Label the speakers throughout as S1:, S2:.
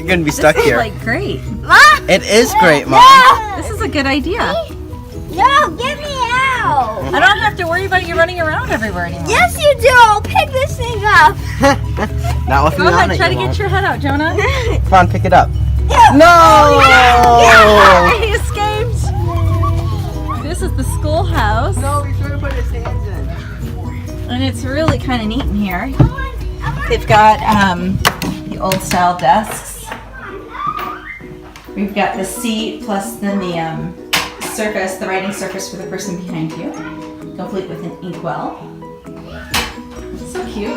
S1: you're gonna be stuck here.
S2: This is like great.
S3: Mom!
S1: It is great, Mom.
S3: No!
S2: This is a good idea.
S3: No, get me out!
S2: I don't have to worry about you running around everywhere anymore.
S3: Yes, you do! I'll pick this thing up!
S1: Not with
S2: Go
S1: me on
S2: ahead,
S1: it,
S2: try to
S1: you
S2: get
S1: won't.
S2: your head out, Jonah.
S1: Come on, pick it up.
S3: Yeah.
S1: No!
S2: He escaped. This is the schoolhouse,
S1: No, he's trying to put his hands in.
S2: and it's really kind of neat in here. They've got the old style desks. We've got the seat plus then the surface, the writing surface for the person behind you, complete with an inkwell. So cute.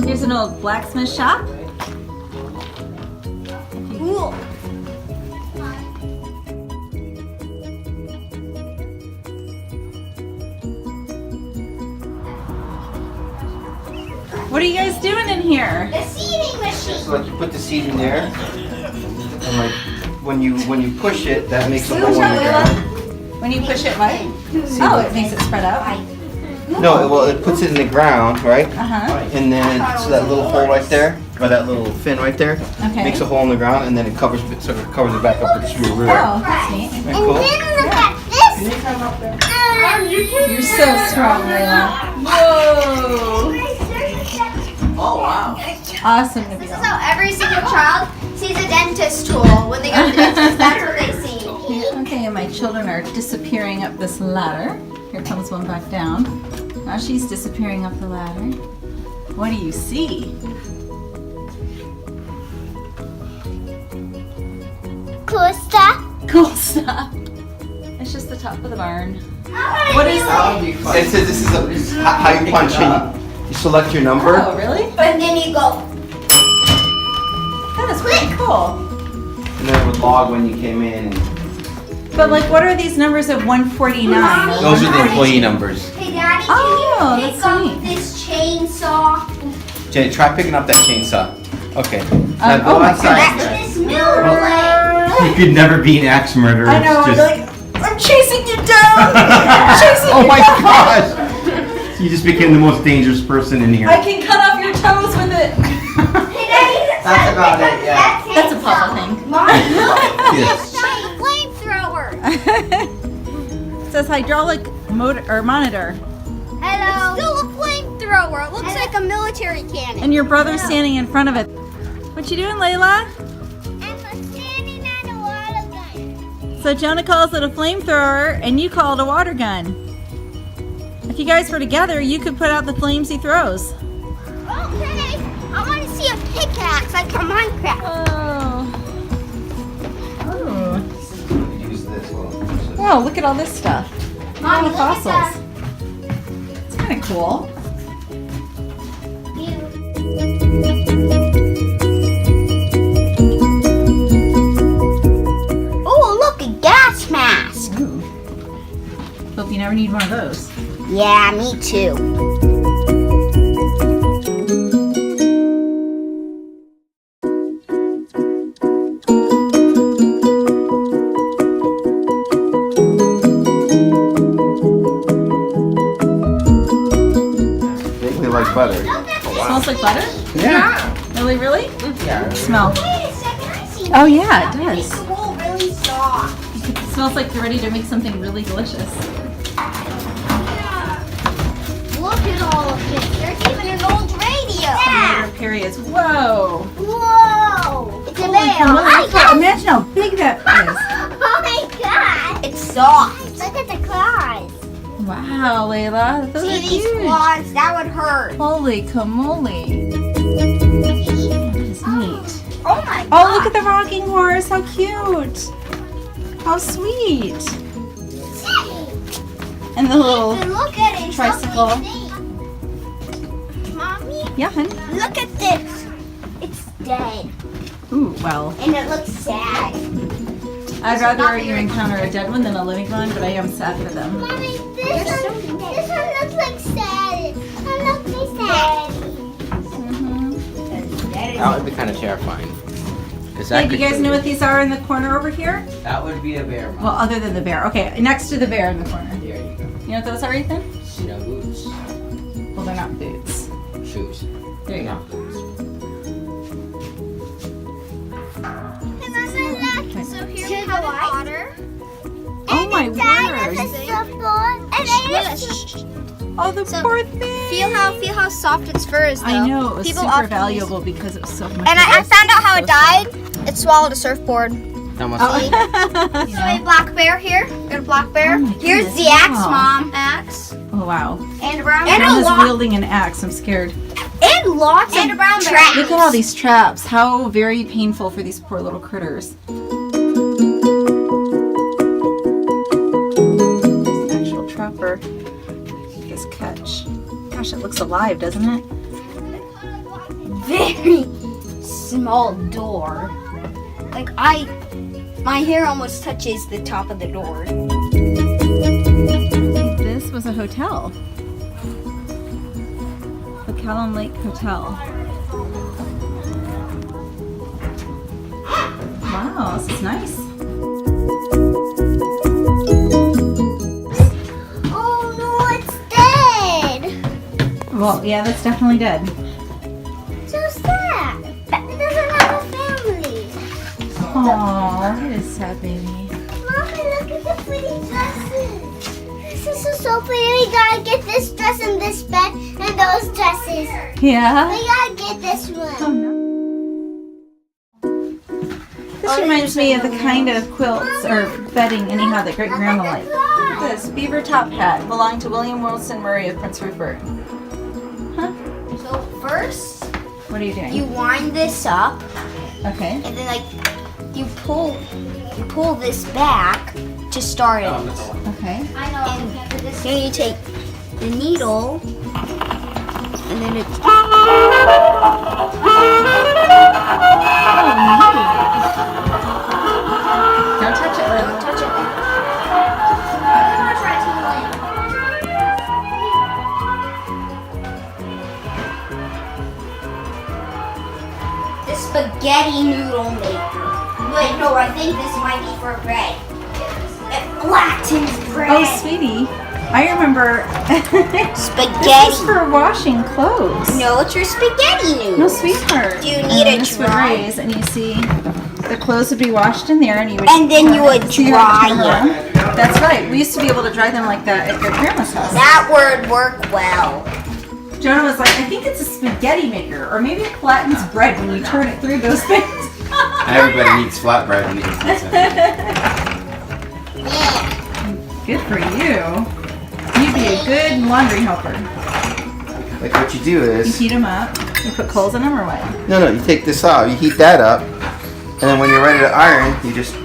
S2: Here's an old blacksmith shop.
S3: Cool.
S2: What are you guys doing in here?
S3: The seating machine.
S1: So like you put the seed in there, and like when you push it, that makes a hole in the ground.
S2: When you push it, what? Oh, it makes it spread out.
S1: No, well it puts it in the ground, right?
S2: Uh-huh.
S1: And then so that little hole right there, or that little fin right there,
S2: Okay.
S1: makes a hole in the ground, and then it covers it, so it covers it back up with this rear.
S2: Oh, that's neat.
S1: Isn't that
S3: And
S1: cool?
S3: then look at this.
S1: Can you come up there?
S2: You're so strong, Layla. Whoa!
S1: Oh wow!
S2: Awesome,
S3: This is
S2: Nabil.
S3: how every single child sees a dentist tool. When they go to the dentist, that's what they see.
S2: Okay, and my children are disappearing up this ladder. Here comes one back down. Now she's disappearing up the ladder. What do you see?
S3: Cool stuff.
S2: Cool stuff. It's just the top of the barn. What is that?
S1: It says this is how you punch in. You select your number.
S2: Oh, really?
S3: And then you go.
S2: That is pretty cool.
S1: And then it would log when you came in.
S2: But like, what are these numbers of 149?
S1: Those are the employee numbers.
S3: Hey, Daddy,
S2: Oh,
S3: can you
S2: that's
S3: pick up
S2: neat.
S3: this chainsaw?
S1: Jenny, try picking up that chainsaw. Okay. Now
S2: oh
S1: go
S2: my
S1: outside.
S3: That's this new blade.
S1: You could never be an axe murderer.
S2: I know,
S1: It's
S2: like, I'm chasing you down! I'm chasing
S1: Oh
S2: you
S1: my
S2: down!
S1: gosh! You just became the most dangerous person in here.
S2: I can cut off your toes with it!
S3: Hey, Daddy,
S1: That's about it, yeah.
S2: That's a Papa thing.
S3: Mom,
S1: Yes.
S3: the flamethrower.
S2: It says hydraulic motor or monitor.
S3: Hello. It's still a flamethrower. It looks like a military cannon.
S2: And your brother's standing in front of it. What you doing, Layla?
S3: I'm standing on a water gun.
S2: So Jonah calls it a flamethrower and you call it a water gun. If you guys were together, you could put out the flames he throws.
S3: Okay. I want to see a pickaxe like from Minecraft.
S2: Oh.
S1: Use this one.
S2: Whoa, look at all this stuff.
S3: Mommy,
S2: All the
S3: look at
S2: fossils. It's kind of cool.
S3: Oh, look, a gas mask.
S2: Ooh. Hope you never need one of those.
S3: Yeah, me too.
S1: Vaguely like butter.
S2: Smells like butter?
S1: Yeah.
S2: Really, really?
S1: Yeah.
S2: Smell.
S3: Wait a second, I see.
S2: Oh yeah, it
S3: Makes
S2: does.
S3: the wool really soft.
S2: It smells like you're ready to make something really delicious.
S3: Look at all of this. There's even an old radio.
S2: Later periods. Whoa.
S3: Whoa. It's a
S2: Holy
S3: veil.
S2: cow, imagine how big that is.
S3: Oh my god. It's soft. Look at the claws.
S2: Wow, Layla. Those
S3: See
S2: are
S3: these
S2: huge.
S3: claws? That would hurt.
S2: Holy camole. That is neat.
S3: Oh my god.
S2: Oh, look at the rocking horse. How cute. How sweet. And the little
S3: Look at it.
S2: tricycle.
S3: Mommy,
S2: Yeah, hun.
S3: look at this. It's dead.
S2: Ooh, well.
S3: And it looks sad.
S2: I'd rather you encounter a dead one than a living one, but I am sad for them.
S3: Mommy, this one looks like sad. It looks like sad.
S1: That would be kind of terrifying.
S2: Hey, do you guys know what these are in the corner over here?
S1: That would be a bear. Mom.
S2: Well, other than the bear. Okay, next to the bear in the corner.
S1: There you go.
S2: You know what those are, Ethan?
S1: Boots.
S2: Well, they're not boots.
S1: Shoes.
S2: There you go.
S1: Boots.
S2: my
S3: Dad
S2: word.
S3: has a surfboard. And I used
S2: Oh, the
S4: So,
S2: poor thing.
S4: Feel how soft its fur is, though.
S2: I know, it was
S4: People
S2: super
S4: often
S2: valuable because it was so much.
S4: And I found out how it died. It swallowed a surfboard.
S1: Almost.
S2: Oh.
S4: So a black bear here. Got a black bear.
S2: Oh my
S4: Here's
S2: goodness,
S4: the axe,
S2: wow.
S4: Mom. Axe.
S2: Oh, wow.
S4: And a brown
S2: And
S4: bear.
S2: Grandma's wielding an axe. I'm scared.
S4: And lots of brown traps.
S2: Look at all these traps. How very painful for these poor little critters. There's the actual trapper. This catch. Gosh, it looks alive, doesn't it?
S4: Very small door. Like my hair almost touches the top of the door.
S2: This was a hotel. The Callum Lake Hotel. Wow, this is nice.
S3: Oh no, it's dead.
S2: Well, yeah, that's definitely dead.
S3: So sad. It doesn't have a family.
S2: Aww, it is sad, baby.
S3: Mommy, look at the pretty dresses. This is so pretty. We gotta get this dress and this bed and those dresses.
S2: Yeah?
S3: We gotta get this one.
S2: Oh no. This reminds me of the kind of quilts or bedding, anyhow, that great grandma liked. Look at this beaver top hat belonged to William Wilson Murray of Prince Rupert. Huh?
S4: So first,
S2: What are you doing?
S4: you wind this up,
S2: Okay.
S4: and then you pull this back to start it.
S2: Okay.
S4: And then you take the needle, and then it's
S2: Don't touch it, Lily.
S4: touch it. The spaghetti noodle maker. Wait, no, I think this might be for bread. It flattens bread.
S2: Oh, sweetie. I remember. This
S4: Spaghetti.
S2: is for washing clothes.
S4: No, it's your spaghetti noodle.
S2: No, sweetheart.
S4: Do you
S2: And
S4: need
S2: then
S4: a
S2: this would
S4: dry?
S2: raise, and you see the clothes would be washed in there, and you would.
S4: And then you would
S2: See
S4: dry
S2: how it turn around? That's right. We used to be able to dry them like that at your grandma's house.
S4: That would work well.
S2: Jonah was like, I think it's a spaghetti maker, or maybe it flattens bread when you turn it through those things.
S1: Everybody needs flatbread when you eat pizza.
S2: Good for you. You'd be a good laundry helper.
S1: Like what you do
S2: You
S1: is,
S2: heat them up. You put coals in them, or what?
S1: no, you take this out, you heat that up, and then when you're ready to iron, you just,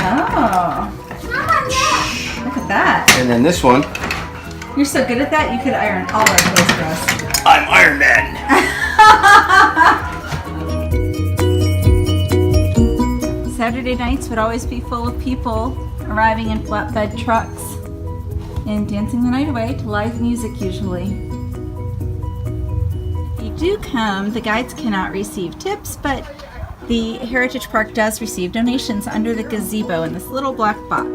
S2: Oh, look at that.
S1: and then this one,
S2: You're so good at that, you could iron all our clothes for us.
S1: I'm Iron Man.
S2: Saturday nights would always be full of people arriving in flatbed trucks and dancing the night away to live music usually. If you do come, the guides cannot receive tips, but the Heritage Park does receive donations under the gazebo in this little black box.